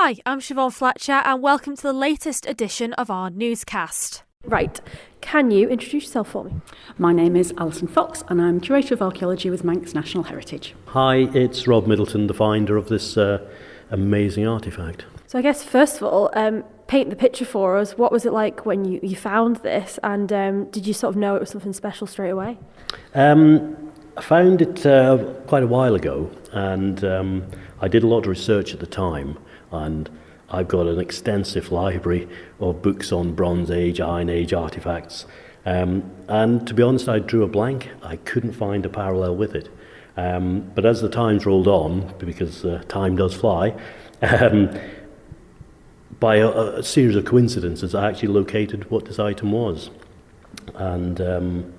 Hi, I'm Siobhán Fletcher and welcome to the latest edition of our newscast. Right, can you introduce yourself for me? My name is Allison Fox and I'm Curator of Archaeology with Manx National Heritage. Hi, it's Rob Middleton, the finder of this amazing artefact. So I guess first of all, paint the picture for us. What was it like when you found this, and did you sort of know it was something special straight away? I found it quite a while ago, and I did a lot of research at the time, and I've got an extensive library of books on Bronze Age, Iron Age artefacts, and to be honest, I drew a blank. I couldn't find a parallel with it. But as the times rolled on, because time does fly, by a series of coincidences, I actually located what this item was. And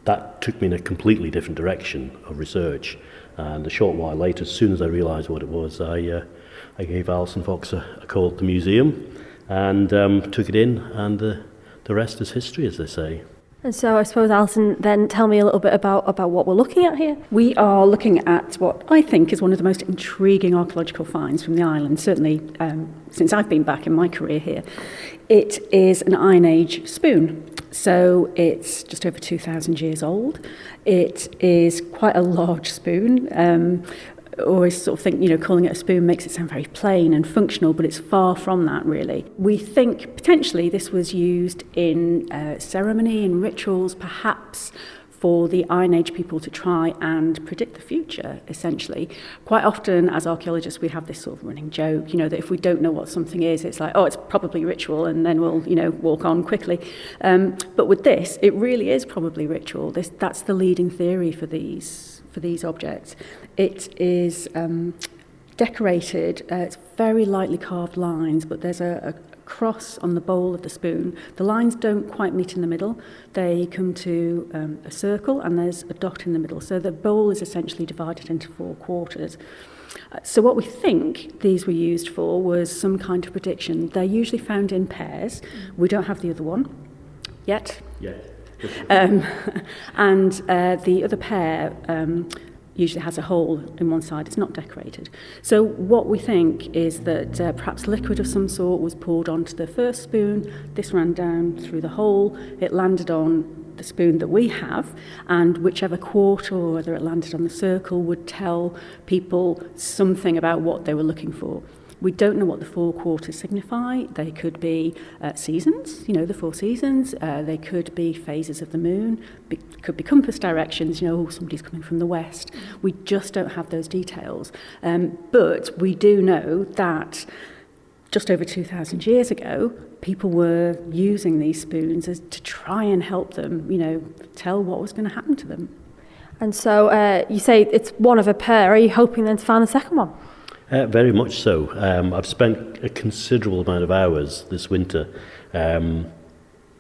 that took me in a completely different direction of research. And a short while later, as soon as I realised what it was, I gave Allison Fox a call at the museum and took it in, and the rest is history, as they say. And so I suppose, Alison, then tell me a little bit about what we're looking at here. We are looking at what I think is one of the most intriguing archaeological finds from the island, certainly since I've been back in my career here. It is an Iron Age spoon. So it's just over 2,000 years old. It is quite a large spoon. Always sort of think, calling it a spoon makes it sound very plain and functional, but it's far from that, really. We think potentially this was used in ceremony and rituals, perhaps for the Iron Age people to try and predict the future, essentially. Quite often, as archaeologists, we have this sort of running joke, that if we don't know what something is, it's like, oh, it's probably ritual, and then we'll, walk on quickly. But with this, it really is probably ritual. That's the leading theory for these objects. It is decorated. It's very lightly carved lines, but there's a cross on the bowl of the spoon. The lines don't quite meet in the middle. They come to a circle, and there's a dot in the middle. So the bowl is essentially divided into 4 quarters. So what we think these were used for was some kind of prediction. They're usually found in pairs. We don't have the other one yet. Yeah. And the other pair usually has a hole in one side. It's not decorated. So what we think is that perhaps liquid of some sort was poured onto the first spoon. This ran down through the hole. It landed on the spoon that we have, and whichever quarter, or whether it landed on the circle, would tell people something about what they were looking for. We don't know what the 4 quarters signify. They could be seasons, the 4 seasons. They could be phases of the moon. Could be compass directions, somebody's coming from the west. We just don't have those details. But we do know that just over 2,000 years ago, people were using these spoons to try and help them, tell what was going to happen to them. And so you say it's one of a pair. Are you hoping then to find the second one? Very much so. I've spent a considerable amount of hours this winter,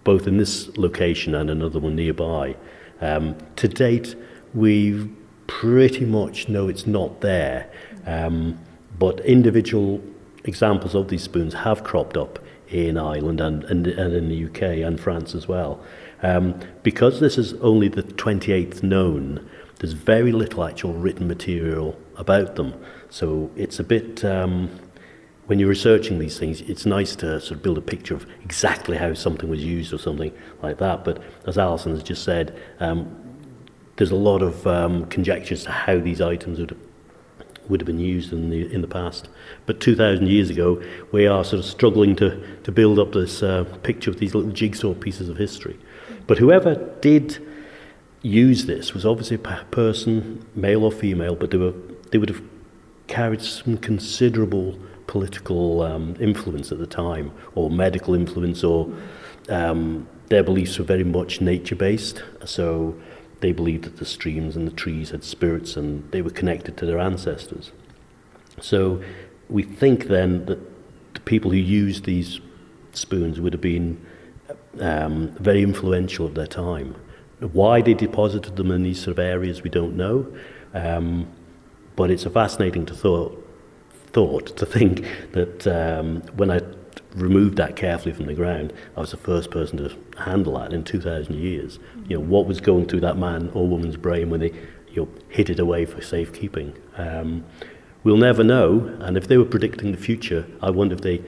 both in this location and another one nearby. To date, we pretty much know it's not there, but individual examples of these spoons have cropped up in Ireland and in the UK and France as well. Because this is only the 28th known, there's very little actual written material about them. So it's a bit, when you're researching these things, it's nice to sort of build a picture of exactly how something was used or something like that. But as Alison has just said, there's a lot of conjectures to how these items would have been used in the past. But 2,000 years ago, we are sort of struggling to build up this picture of these little jigsaw pieces of history. But whoever did use this was obviously a person, male or female, but they would have carried some considerable political influence at the time, or medical influence, or their beliefs were very much nature-based. So they believed that the streams and the trees had spirits, and they were connected to their ancestors. So we think then that the people who used these spoons would have been very influential of their time. Why they deposited them in these sort of areas, we don't know. But it's a fascinating thought to think that when I removed that carefully from the ground, I was the first person to handle that in 2,000 years. What was going through that man or woman's brain when they hid it away for safekeeping. we'll never know. And if they were predicting the future, I wonder if they,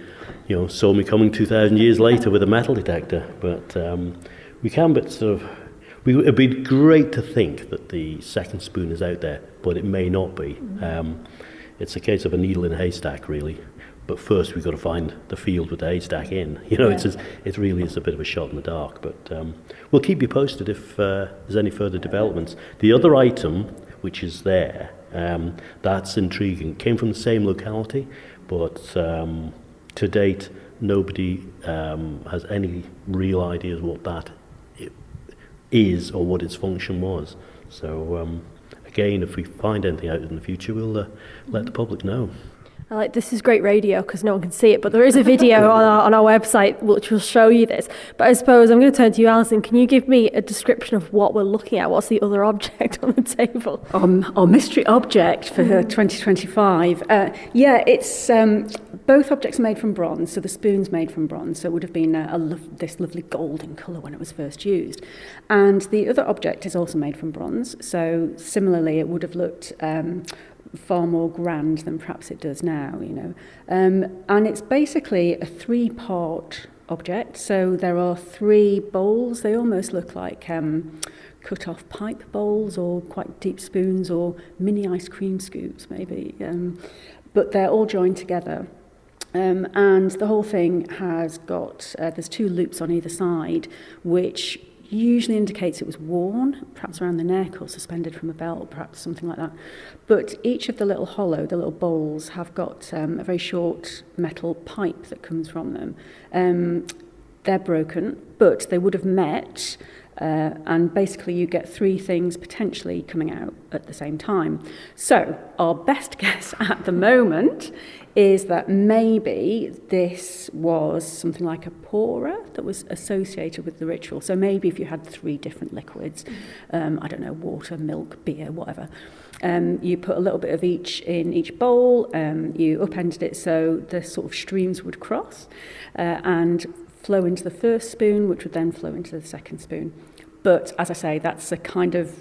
saw me coming 2,000 years later with a metal detector. But we can, but it'd be great to think that the second spoon is out there, but it may not be. It's a case of a needle in a haystack, really. But first, we've got to find the field with the haystack in. It really is a bit of a shot in the dark. But we'll keep you posted if there's any further developments. The other item, which is there, that's intriguing, came from the same locality, but to date, nobody has any real ideas what that is or what its function was. So again, if we find anything out in the future, we'll let the public know. This is great radio because no one can see it, but there is a video on our website which will show you this. But I suppose I'm going to turn to you, Alison. Can you give me a description of what we're looking at? What's the other object on the table? Our mystery object for 2025. It's both objects are made from bronze. So the spoon's made from bronze. So it would have been this lovely golden colour when it was first used. And the other object is also made from bronze. So similarly, it would have looked far more grand than perhaps it does now, and it's basically a 3-part object. So there are 3 bowls. They almost look like cut-off pipe bowls or quite deep spoons or mini ice cream scoops maybe, but they're all joined together. And the whole thing has got, there's 2 loops on either side, which usually indicates it was worn, perhaps around the neck or suspended from a belt, perhaps something like that. But each of the little bowls have got a very short metal pipe that comes from them. They're broken, but they would have met, and basically you get 3 things potentially coming out at the same time. So our best guess at the moment is that maybe this was something like a pourer that was associated with the ritual. So maybe if you had 3 different liquids, water, milk, beer, whatever, you put a little bit of each in each bowl, you upended it so the sort of streams would cross and flow into the first spoon, which would then flow into the second spoon. But as I say, that's a kind of,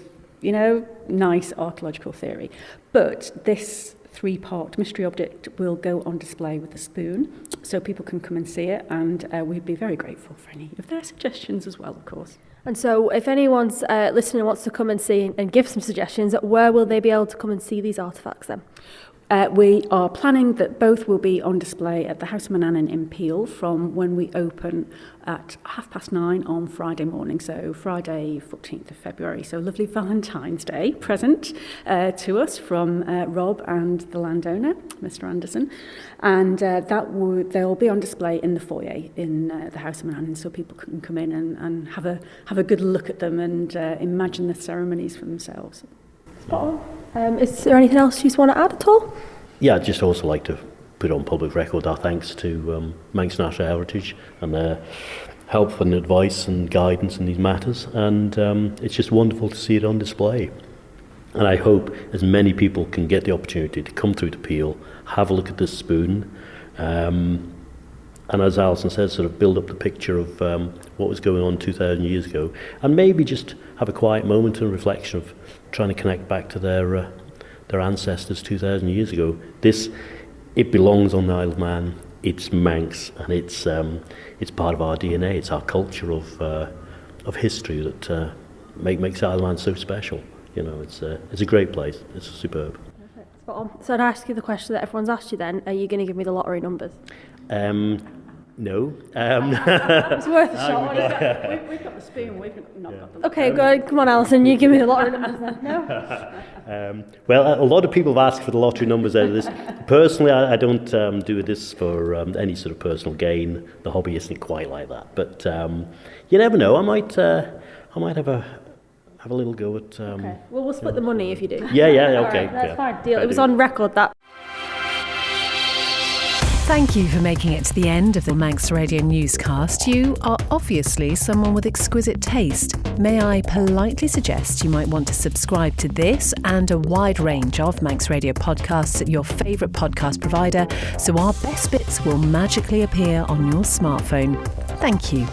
nice archaeological theory. But this 3-part mystery object will go on display with the spoon, so people can come and see it, and we'd be very grateful for any of their suggestions as well, of course. And so if anyone's listening and wants to come and see and give some suggestions, where will they be able to come and see these artefacts then? We are planning that both will be on display at the House of Manannan in Peel from when we open at 9:30 on Friday morning, so Friday 14th of February. So lovely Valentine's Day present to us from Rob and the landowner, Mr. Anderson. And they'll be on display in the foyer in the House of Manannan, so people can come in and have a good look at them and imagine the ceremonies for themselves. Is there anything else you just want to add at all? Yeah, I'd just also like to put on public record our thanks to Manx National Heritage and their help and advice and guidance in these matters. And it's just wonderful to see it on display. And I hope as many people can get the opportunity to come through to Peel, have a look at this spoon, and as Alison says, sort of build up the picture of what was going on 2,000 years ago, and maybe just have a quiet moment and reflection of trying to connect back to their ancestors 2,000 years ago. It belongs on the Isle of Man. It's Manx, and it's part of our DNA. It's our culture of history that makes Isle of Man so special. It's a great place. It's superb. Perfect. Spot on. So I'd ask you the question that everyone's asked you then. Are you going to give me the lottery numbers? No. It's worth a shot. We've got the spoon, we've not got the... Okay, good. Come on, Alison, you give me the lottery numbers then. No? Well, a lot of people have asked for the lottery numbers out of this. Personally, I don't do this for any sort of personal gain. The hobby isn't quite like that. But you never know. I might have a little go at... Okay. Well, we'll split the money if you do. Yeah, okay. Right, that's yeah. fine. Deal. It was on record, that. Thank you for making it to the end of the Manx Radio Newscast. You are obviously someone with exquisite taste. May I politely suggest you might want to subscribe to this and a wide range of Manx Radio podcasts at your favourite podcast provider, so our best bits will magically appear on your smartphone. Thank you.